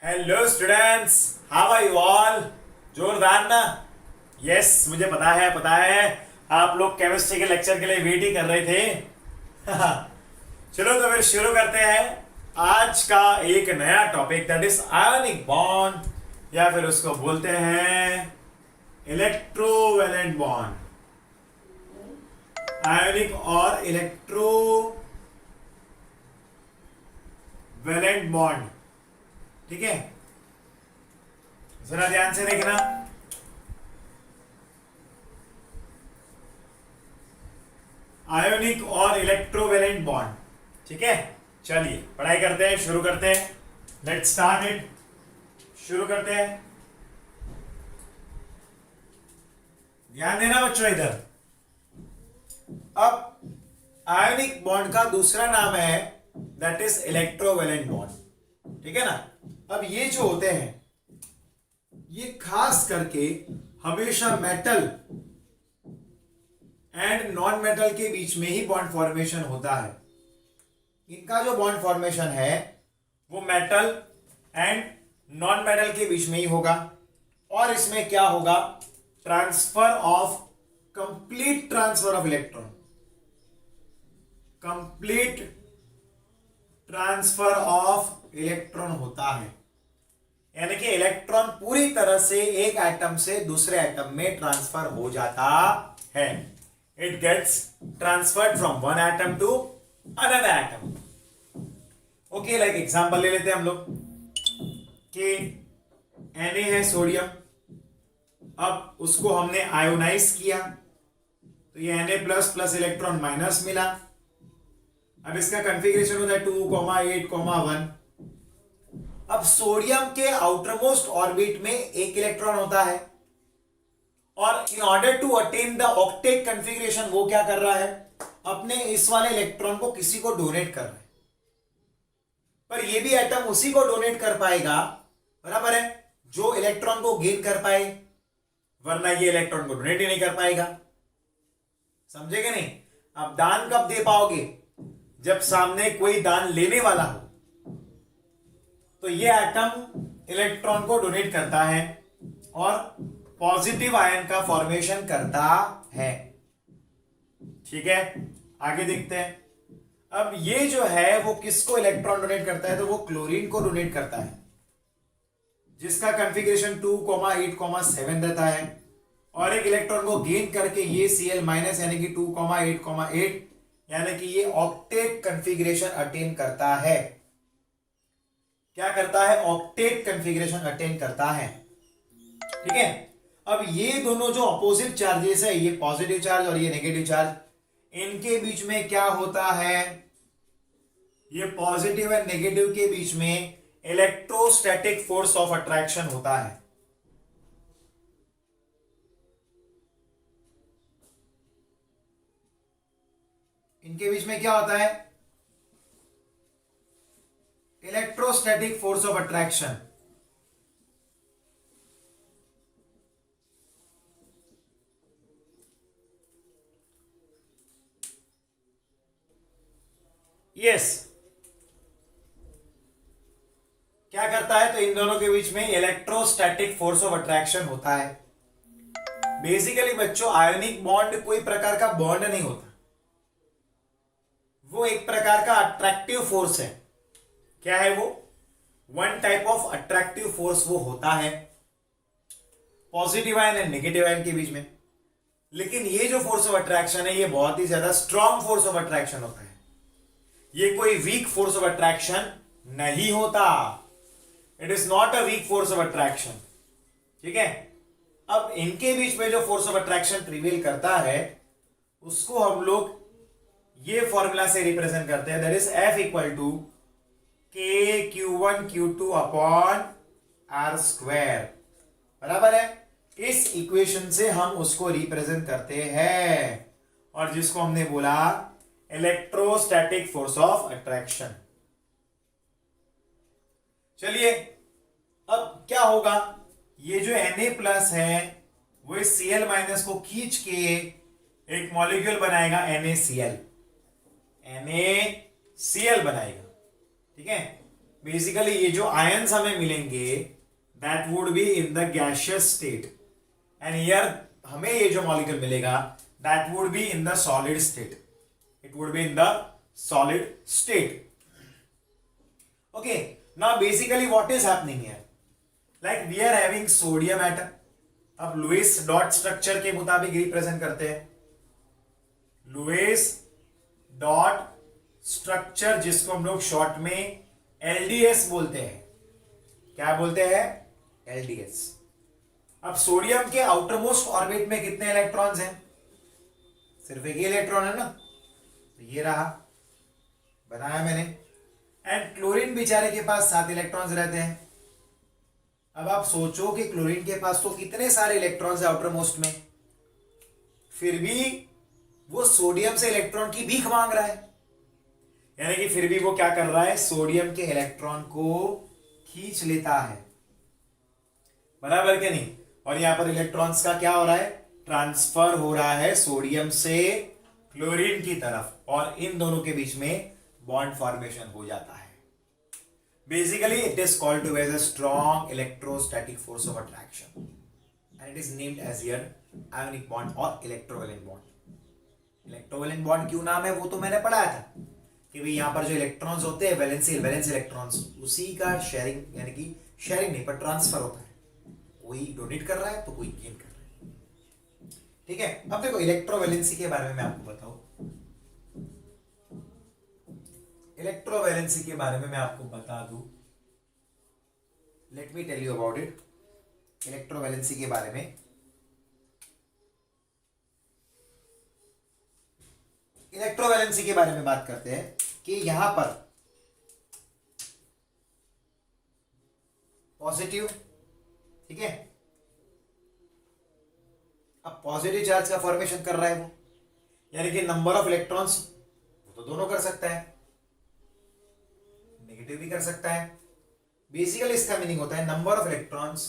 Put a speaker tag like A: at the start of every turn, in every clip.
A: Hello students, how are you all. जोरदार ना। Yes, मुझे पता है आप लोग केमिस्ट्री के लेक्चर के लिए वेट ही कर रहे थे। चलो तो फिर शुरू करते हैं आज का एक नया topic, that is ionic bond या फिर उसको बोलते हैं इलेक्ट्रोवैलेंट बॉन्ड। आयनिक और इलेक्ट्रोवैलेंट बॉन्ड, ठीक है। जरा ध्यान से देखना। आयोनिक और इलेक्ट्रोवैलेंट बॉन्ड, ठीक है। चलिए पढ़ाई करते हैं, शुरू करते हैं। Let's start it. शुरू करते हैं। ध्यान देना बच्चों इधर। अब आयोनिक बॉन्ड का दूसरा नाम है दैट इज इलेक्ट्रोवैलेंट बॉन्ड, ठीक है ना। अब ये जो होते हैं ये खास करके हमेशा मेटल एंड नॉन मेटल के बीच में ही बॉन्ड फॉर्मेशन होता है। इनका जो बॉन्ड फॉर्मेशन है वो मेटल एंड नॉन मेटल के बीच में ही होगा। और इसमें क्या होगा? Complete transfer of electron. Complete transfer of electron होता है, यानी कि इलेक्ट्रॉन पूरी तरह से एक एटम से दूसरे एटम में ट्रांसफर हो जाता है। It gets transferred from one atom to another atom. Okay, like example ले लेते हैं हम लोग कि Na है सोडियम। अब उसको हमने आयोनाइज किया तो ये Na plus plus electron minus मिला। अब इसका कॉन्फ़िगरेशन होता है 2,8,1। अब सोडियम के आउटरमोस्ट ऑर्बिट में एक इलेक्ट्रॉन होता है और in order to attain the octet configuration वो क्या कर रहा है? अपने इस वाले इलेक्ट्रॉन को किसी को डोनेट कर रहा है। पर ये भी एटम उसी को डोनेट कर पाएगा, बराबर है, जो इलेक्ट्रॉन को गेन कर पाए, वरना ये इलेक्ट्रॉन को डोनेट ही नहीं कर पाएगा। समझे कि नहीं? अब दान कब दे पाओगे? जब सामने कोई दान लेने वाला हो। तो ये एटम इलेक्ट्रॉन को डोनेट करता है और पॉजिटिव आयन का फॉर्मेशन करता है, ठीक है। आगे देखते हैं। अब ये जो है वो किसको इलेक्ट्रॉन डोनेट करता है? तो वो क्लोरीन को डोनेट करता है, जिसका कॉन्फ़िगरेशन 2,8,7 रहता है। और एक इलेक्ट्रॉन को गेन करके ये Cl माइनस यानी कि 2,8,8 यानी कि ये ऑक्टेट कॉन्फ़िगरेशन अटेन करता है। क्या करता है? ऑक्टेट कॉन्फ़िगरेशन अटेन करता है, ठीक है। अब ये दोनों जो अपोजिट चार्जेस है, ये पॉजिटिव चार्ज और ये नेगेटिव चार्ज, इनके बीच में क्या होता है? ये पॉजिटिव एंड नेगेटिव के बीच में इलेक्ट्रोस्टैटिक फोर्स ऑफ अट्रैक्शन होता है। इनके बीच में क्या होता है? Electrostatic force of attraction. Yes, क्या करता है? तो इन दोनों के बीच में इलेक्ट्रोस्टैटिक फोर्स ऑफ अट्रैक्शन होता है। बेसिकली बच्चों, आयोनिक बॉन्ड कोई प्रकार का बॉन्ड नहीं होता, वो एक प्रकार का अट्रैक्टिव फोर्स है। क्या है वो? One type of attractive force वो होता है positive ion and negative ion के बीच में। लेकिन ये जो फोर्स ऑफ अट्रैक्शन है ये बहुत ही ज्यादा स्ट्रॉन्ग फोर्स ऑफ अट्रैक्शन होता है। ये कोई वीक फोर्स ऑफ अट्रैक्शन नहीं होता। It is not a weak force of attraction, ठीक है। अब इनके बीच में जो फोर्स ऑफ अट्रैक्शन प्रिवेल करता है उसको हम लोग ये फॉर्मूला से रिप्रेजेंट करते हैं, that is F equal to KQ1Q2 upon R square, बराबर है। इस इक्वेशन से हम उसको रिप्रेजेंट करते हैं और जिसको हमने बोला इलेक्ट्रोस्टैटिक फोर्स ऑफ अट्रैक्शन। चलिए, अब क्या होगा? ये जो Na प्लस है वो इस Cl माइनस को खींच के एक मॉलिक्यूल बनाएगा NaCl बनाएगा, ठीक है। बेसिकली ये जो आयंस हमें मिलेंगे that would be in the gaseous state, and here हमें ये जो मॉलिक्यूल मिलेगा that would be in the solid state, it would be in the solid state. Okay, now basically what is happening here, like we are having sodium atom. अब Lewis dot structure के मुताबिक represent करते हैं. Lewis dot structure जिसको हम लोग short में LDS बोलते हैं. क्या बोलते हैं? एलडीएस. अब सोडियम के आउटर मोस्ट ऑर्बिट में कितने इलेक्ट्रॉन्स हैं? सिर्फ एक इलेक्ट्रॉन है ना, तो ये रहा, बनाया मैंने. एंड क्लोरीन बेचारे के पास 7 इलेक्ट्रॉन्स रहते हैं. अब आप सोचो कि क्लोरीन के पास तो कितने सारे इलेक्ट्रॉन्स है आउटर मोस्ट में, फिर भी वो सोडियम से इलेक्ट्रॉन की भीख मांग रहा है. यानी कि फिर भी वो क्या कर रहा है, सोडियम के इलेक्ट्रॉन को खींच लेता है. बराबर के नहीं? और यहां पर इलेक्ट्रॉन्स का क्या हो रहा है, ट्रांसफर हो रहा है सोडियम से क्लोरीन की तरफ, और इन दोनों के बीच में बॉन्ड फॉर्मेशन हो जाता है. Basically it is called to as a strong electrostatic force of attraction, and it is named as here ionic bond और इलेक्ट्रोवैलेंट बॉन्ड. इलेक्ट्रोवैलेंट बॉन्ड क्यों नाम है वो तो मैंने पढ़ाया था कि भाई यहां पर जो इलेक्ट्रॉन्स होते हैं वैलेंस इलेक्ट्रॉन्स, उसी का शेयरिंग, यानी कि शेयरिंग नहीं पर ट्रांसफर होता है. कोई डोनेट कर रहा है तो कोई गेन कर रहा है. ठीक है, अब देखो इलेक्ट्रोवैलेंसी के बारे में मैं आपको बताऊं. इलेक्ट्रोवैलेंसी के बारे में मैं आपको बता दूं. Let me tell you about it. Electrovalency के बारे में, इलेक्ट्रोवैलेंसी के बारे में बात करते हैं कि यहां पर पॉजिटिव, ठीक है, अब पॉजिटिव चार्ज का फॉर्मेशन कर रहा है वो, यानी कि नंबर ऑफ इलेक्ट्रॉन्स वो तो दोनों कर सकता है, नेगेटिव भी कर सकता है. बेसिकली इसका मीनिंग होता है नंबर ऑफ इलेक्ट्रॉन्स,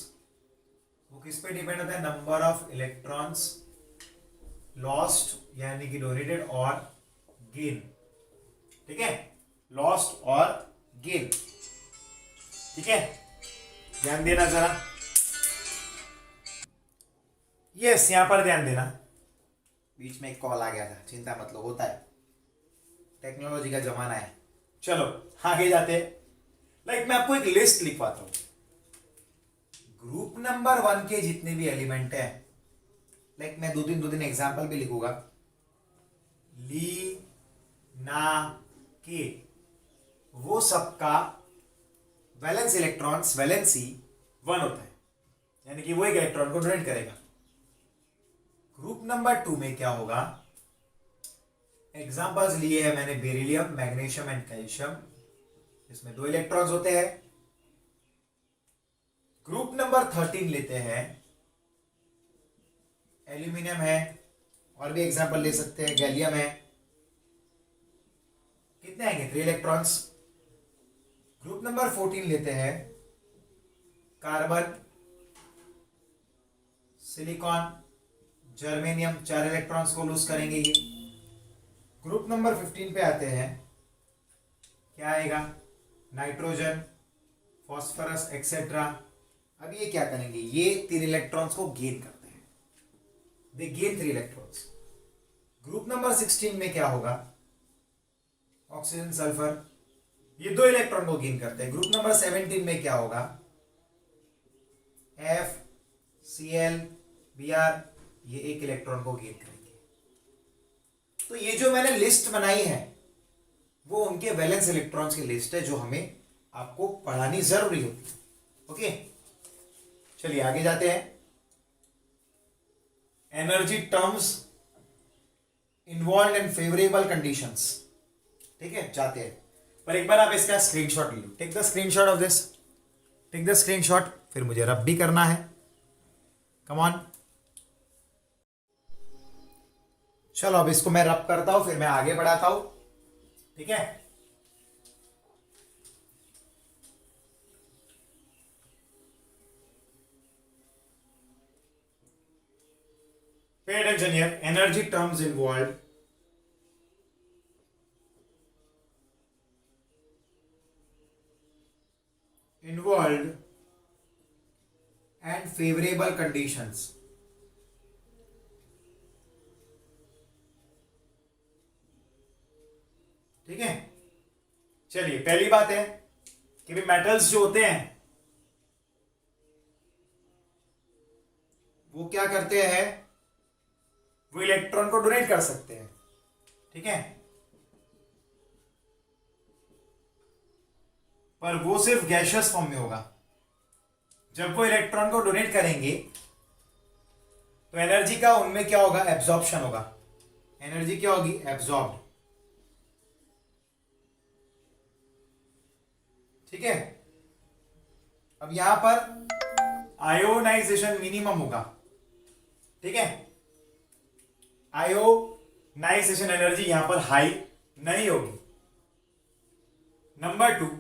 A: वो किस पे डिपेंड होता है, नंबर ऑफ इलेक्ट्रॉन्स लॉस्ट यानी कि डोनेटेड और गेन. ठीक है, लॉस्ट और गेन. ठीक है, ध्यान देना जरा. यस, यहां पर ध्यान देना. बीच में एक कॉल आ गया था, चिंता मतलब होता है, टेक्नोलॉजी का जमाना है. चलो आगे जाते हैं. लाइक मैं आपको एक लिस्ट लिखवाता हूं. ग्रुप नंबर 1 के जितने भी एलिमेंट है, लाइक मैं दो तीन एग्जांपल भी लिखूंगा. ली, ना, के, वो सबका वैलेंस इलेक्ट्रॉन्स वैलेंसी 1 होता है, यानी कि वो एक इलेक्ट्रॉन को डोनेट करेगा. ग्रुप नंबर 2 में क्या होगा, एग्जांपल्स लिए हैं मैंने बेरिलियम, मैग्नीशियम एंड कैल्शियम, इसमें 2 इलेक्ट्रॉन्स होते हैं. ग्रुप नंबर 13 लेते हैं, एल्यूमिनियम है, और भी एग्जांपल ले सकते हैं, गैलियम है, कितने आएंगे, 3 इलेक्ट्रॉन्स. ग्रुप नंबर 14 लेते हैं, कार्बन, सिलिकॉन, जर्मेनियम, 4 इलेक्ट्रॉन्स को लूज करेंगे ये. ग्रुप नंबर 15 पे आते हैं, क्या आएगा, नाइट्रोजन, फॉस्फोरस एक्सेट्रा. अब ये क्या करेंगे, ये 3 इलेक्ट्रॉन्स को गेन करते हैं, दे गेन 3 इलेक्ट्रॉन्स. ग्रुप नंबर 16 में क्या होगा, ऑक्सीजन, सल्फर, ये 2 इलेक्ट्रॉन को गेन करते हैं. ग्रुप नंबर 17 में क्या होगा, एफ, Cl, Br, ये 1 इलेक्ट्रॉन को गेन करेंगे. तो ये जो मैंने लिस्ट बनाई है वो उनके वैलेंस इलेक्ट्रॉन्स की लिस्ट है जो हमें आपको पढ़ानी जरूरी होती है. ओके, चलिए आगे जाते हैं. Energy terms involve in favourable conditions. ठीक है, जाते हैं, पर एक बार आप इसका स्क्रीनशॉट ले लो. Take the screenshot of this, take the screenshot, फिर मुझे रब भी करना है. कम ऑन, चलो अब इसको मैं रब करता हूं, फिर मैं आगे बढ़ाता हूं. ठीक है, pay attention here. Energy terms involve involved and favorable conditions. ठीक है, चलिए पहली बात है कि भी मेटल्स जो होते हैं वो क्या करते हैं, वो इलेक्ट्रॉन को डोनेट कर सकते हैं। ठीक है, पर वो सिर्फ गैशियस फॉर्म में होगा। जब वो इलेक्ट्रॉन को डोनेट करेंगे तो एनर्जी का उनमें क्या होगा, एब्जॉर्प्शन होगा। एनर्जी क्या होगी, एब्जॉर्ब्ड। ठीक है, अब यहां पर आयोनाइजेशन मिनिमम होगा। ठीक है, आयोनाइजेशन एनर्जी यहां पर हाई नहीं होगी। नंबर 2,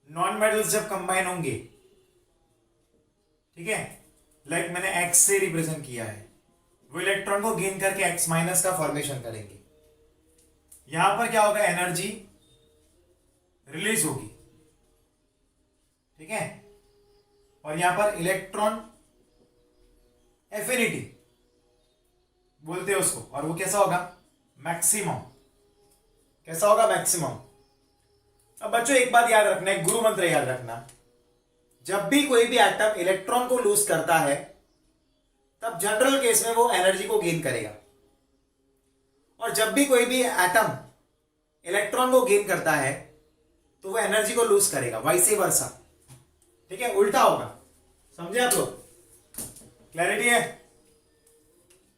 A: नॉन मेटल्स जब कंबाइन होंगे, ठीक है, लाइक मैंने एक्स से रिप्रेजेंट किया है, वो इलेक्ट्रॉन को गेन करके एक्स माइनस का फॉर्मेशन करेंगे। यहां पर क्या होगा, एनर्जी रिलीज होगी। ठीक है, और यहां पर इलेक्ट्रॉन एफिनिटी बोलते हैं उसको, और वो कैसा होगा, मैक्सिमम। कैसा होगा, मैक्सिमम। अब बच्चों एक बात याद रखना, एक गुरु मंत्र याद रखना, जब भी कोई भी एटम इलेक्ट्रॉन को लूज करता है तब जनरल केस में वो एनर्जी को गेन करेगा, और जब भी कोई भी एटम इलेक्ट्रॉन को गेन करता है तो वो एनर्जी को लूज करेगा, वाइस वर्सा। ठीक है, उल्टा होगा। समझे आप लोग, क्लैरिटी है।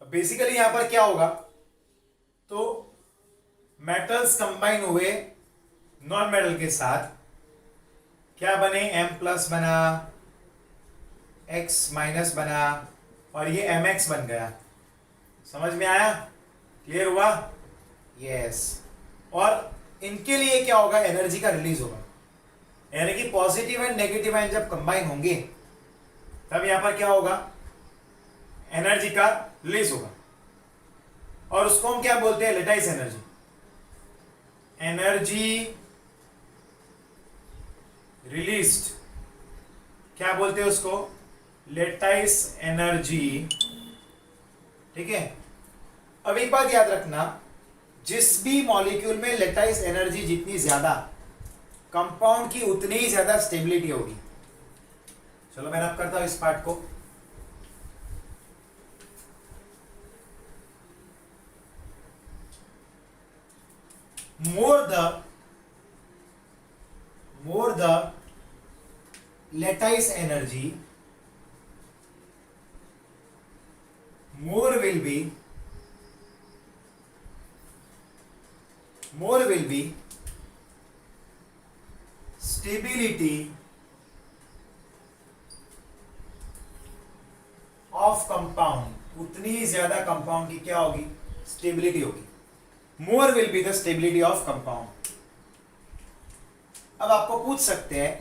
A: बेसिकली यहां पर क्या होगा, तो मेटल्स कंबाइन हुए नॉन मेटल के साथ, क्या बने, M+ बना, X- बना, और ये Mx बन गया। समझ में आया, क्लियर हुआ, यस। और इनके लिए क्या होगा, एनर्जी का रिलीज होगा, यानी कि पॉजिटिव एंड नेगेटिव आयन जब कंबाइन होंगे तब यहां पर क्या होगा, एनर्जी का रिलीज होगा, और उसको हम क्या बोलते हैं, लेटाइस एनर्जी। एनर्जी रिलीज्ड, क्या बोलते हैं उसको, लेटाइस एनर्जी। ठीक है, अब एक बात याद रखना, जिस भी मॉलिक्यूल में लेटाइस एनर्जी जितनी ज्यादा, कंपाउंड की उतनी ही ज्यादा स्टेबिलिटी होगी। चलो मैं रब करता हूं इस पार्ट को। more the lattice energy, more will be stability of compound, उतनी ही ज्यादा कंपाउंड की क्या होगी, स्टेबिलिटी होगी। More will be the stability of compound. अब आपको पूछ सकते हैं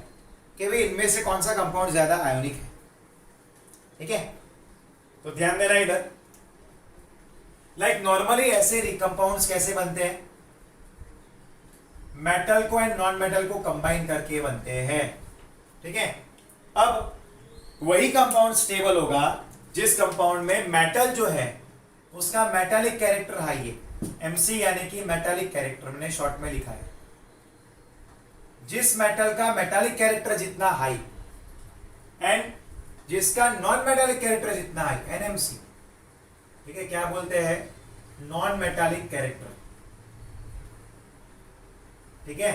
A: कि भाई इनमें से कौन सा कंपाउंड ज्यादा आयोनिक है। ठीक है, तो ध्यान देना इधर, लाइक नॉर्मली ऐसे कंपाउंड्स कैसे बनते हैं, मेटल को एंड नॉन मेटल को कंबाइन करके बनते हैं। ठीक है, अब वही कंपाउंड स्टेबल होगा जिस कंपाउंड में मेटल जो है उसका मेटालिक कैरेक्टर हाई है, MC यानी कि मेटालिक कैरेक्टर मैंने शॉर्ट में लिखा है। जिस मेटल का मेटालिक कैरेक्टर जितना हाई एंड जिसका नॉन मेटालिक कैरेक्टर जितना हाई, NMC। ठीक है, क्या बोलते हैं, नॉन मेटालिक कैरेक्टर। ठीक है,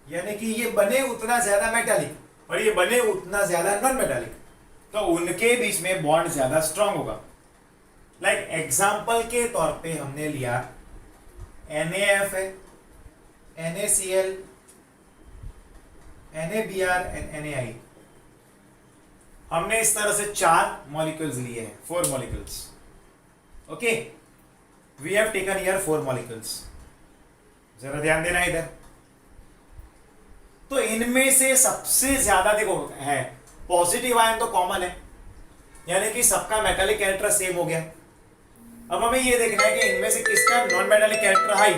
A: यानी कि ये बने उतना ज्यादा मेटालिक और ये बने उतना ज्यादा नॉन मेटालिक, तो उनके बीच में बॉन्ड ज्यादा स्ट्रांग होगा। लाइक एग्जाम्पल के तौर पे हमने लिया NaF है, NaCl, NaBr एंड NaI। हमने इस तरह से 4 मॉलिक्यूल्स लिए हैं, 4 molecules. Okay, we have taken here 4 molecules. जरा ध्यान देना इधर। तो इनमें से सबसे ज्यादा देखो है पॉजिटिव आयन, तो कॉमन है, यानी कि सबका मेटालिक कैरेक्टर सेम हो गया। अब हमें ये देखना है कि इनमें से किसका नॉन मेटालिक कैरेक्टर हाई।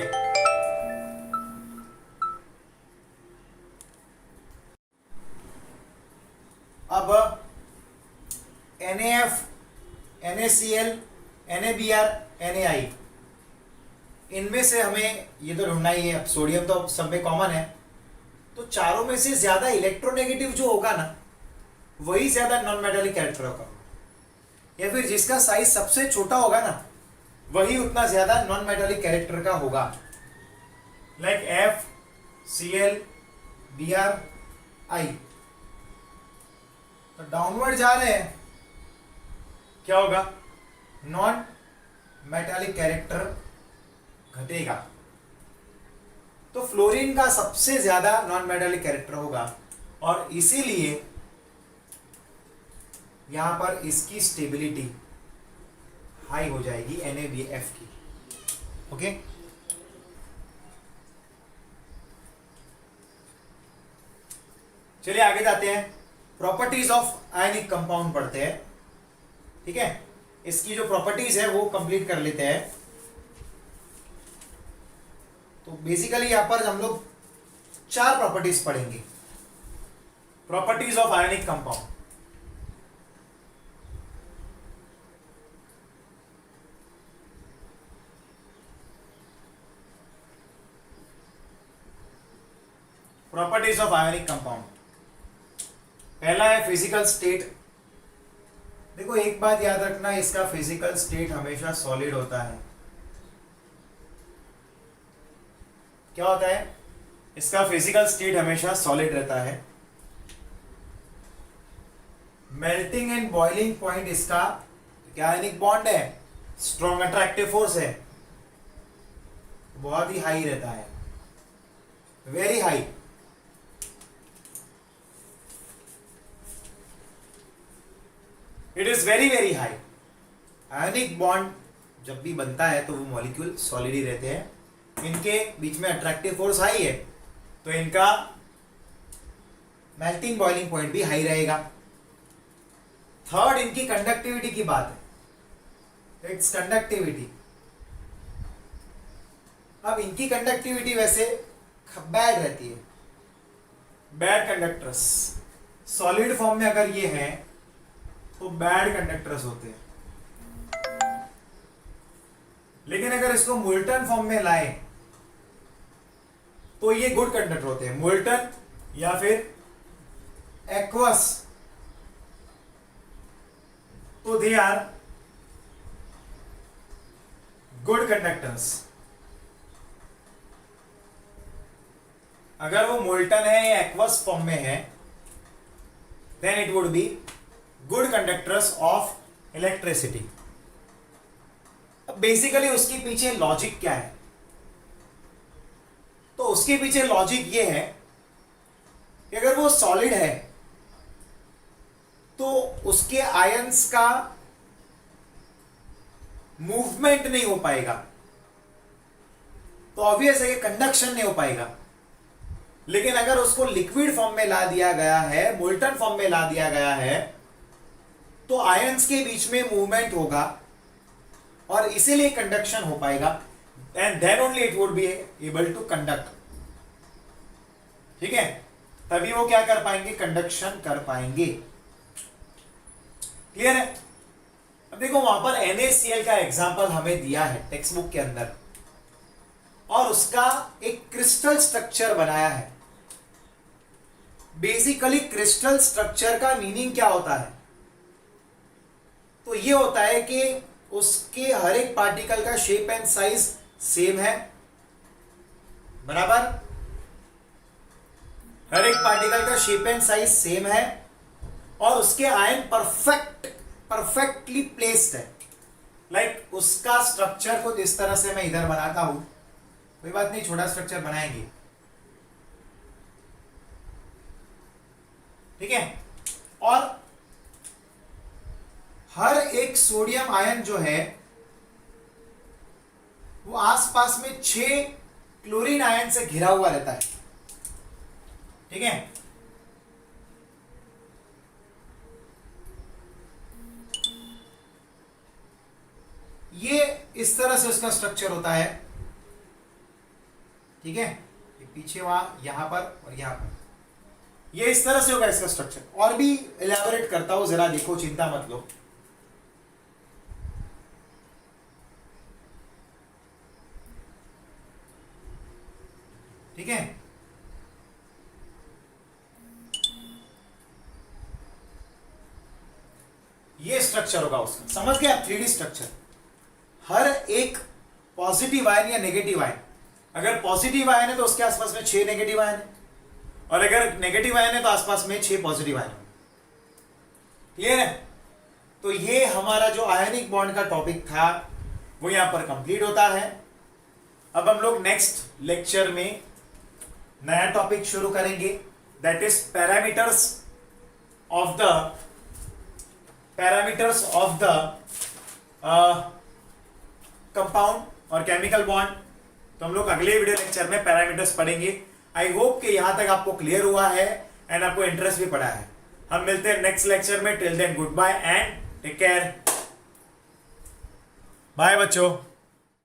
A: अब NaF, NaCl, NaBr, Na, इनमें से हमें ये तो ढूंढना ही है। अब सोडियम तो सब में कॉमन है, तो चारों में से ज्यादा इलेक्ट्रोनेगेटिव जो होगा ना, वही ज्यादा नॉन मेटालिक कैरेक्टर होगा, या फिर जिसका साइज सबसे छोटा होगा ना, वही उतना ज्यादा नॉन मेटालिक कैरेक्टर का होगा। Like FCl, Br, I। तो डाउनवर्ड जा रहे हैं, क्या होगा? नॉन मेटालिक कैरेक्टर घटेगा। तो फ्लोरीन का सबसे ज्यादा नॉन मेटालिक कैरेक्टर होगा, और इसीलिए यहां पर इसकी स्टेबिलिटी हाई हो जाएगी NaBF की। ओके, चलिए आगे जाते हैं, प्रॉपर्टीज ऑफ आयनिक कंपाउंड पढ़ते हैं। ठीक है, इसकी जो प्रॉपर्टीज है वो कंप्लीट कर लेते हैं। तो बेसिकली यहां पर हम लोग 4 प्रॉपर्टीज पढ़ेंगे, properties of ionic compound. Properties of ionic compound, पहला है फिजिकल स्टेट। देखो एक बात याद रखना, इसका फिजिकल स्टेट हमेशा सॉलिड होता है। क्या होता है? इसका फिजिकल स्टेट हमेशा सॉलिड रहता है। मेल्टिंग एंड बॉइलिंग पॉइंट इसका क्या आयनिक बॉन्ड है, स्ट्रॉन्ग अट्रैक्टिव फोर्स है, बहुत ही हाई रहता है, very high. It is very very high. Ionic bond जब भी बनता है तो वो मॉलिक्यूल सॉलिड ही रहते हैं, इनके बीच में अट्रैक्टिव फोर्स हाई है, तो इनका मेल्टिंग बॉइलिंग पॉइंट भी हाई रहेगा। थर्ड, इनकी कंडक्टिविटी की बात है, इट्स कंडक्टिविटी। अब इनकी कंडक्टिविटी वैसे बैड रहती है, बैड कंडक्टर्स। सॉलिड फॉर्म में अगर ये है तो बैड कंडक्टर्स होते हैं, लेकिन अगर इसको मोल्टन फॉर्म में लाए तो ये गुड कंडक्टर होते हैं। मोल्टन या फिर एक्वस, तो दे आर गुड कंडक्टर्स। अगर वो मोल्टन है या एक्वस फॉर्म में है, then it would be good conductors of electricity. अब बेसिकली उसके पीछे लॉजिक क्या है? तो उसके पीछे लॉजिक ये है कि अगर वो सॉलिड है तो उसके आयंस का मूवमेंट नहीं हो पाएगा, तो ऑब्वियस है कि कंडक्शन नहीं हो पाएगा। लेकिन अगर उसको लिक्विड फॉर्म में ला दिया गया है, मोल्टन फॉर्म में ला दिया गया है, तो आयंस के बीच में मूवमेंट होगा और इसीलिए कंडक्शन हो पाएगा, and then only it would be able to conduct. ठीक है, तभी वो क्या कर पाएंगे? कंडक्शन कर पाएंगे। क्लियर है? अब देखो वहां पर NaCl का एग्जांपल हमें दिया है टेक्स्ट बुक के अंदर, और उसका एक क्रिस्टल स्ट्रक्चर बनाया है। बेसिकली क्रिस्टल स्ट्रक्चर का मीनिंग क्या होता है? तो ये होता है कि उसके हर एक पार्टिकल का शेप एंड साइज सेम है, बराबर। हर एक पार्टिकल का शेप एंड साइज सेम है, और उसके आयन परफेक्टली प्लेस्ड है। लाइक उसका स्ट्रक्चर को जिस तरह से मैं इधर बनाता हूं, कोई बात नहीं, छोटा स्ट्रक्चर बनाएंगे। ठीक है, और हर एक सोडियम आयन जो है वो आसपास में 6 क्लोरीन आयन से घिरा हुआ रहता है। ठीक है, ये इस तरह से उसका स्ट्रक्चर होता है। ठीक है, ये पीछे वहां, यहां पर और यहां पर ये इस तरह से होगा इसका स्ट्रक्चर, और भी इलेबोरेट करता हूं, जरा देखो, चिंता मत लो। ठीक है, ये स्ट्रक्चर होगा उसका, समझ गए आप? 3D structure. हर एक पॉजिटिव आयन या नेगेटिव आयन, अगर पॉजिटिव आयन है तो उसके आसपास में 6 नेगेटिव आयन है, और अगर नेगेटिव आयन है तो आसपास में 6 पॉजिटिव आयन है। क्लियर है? तो ये हमारा जो आयनिक बॉन्ड का टॉपिक था वो यहां पर कंप्लीट होता है। अब हम लोग नेक्स्ट लेक्चर में नया टॉपिक शुरू करेंगे, that is parameters of the compound और केमिकल बॉन्ड। तो हम लोग अगले वीडियो लेक्चर में पैरामीटर्स पढ़ेंगे। आई होप कि यहां तक आपको क्लियर हुआ है एंड आपको इंटरेस्ट भी पड़ा है। हम मिलते हैं नेक्स्ट लेक्चर में। Till then goodbye and take care. Bye बच्चों।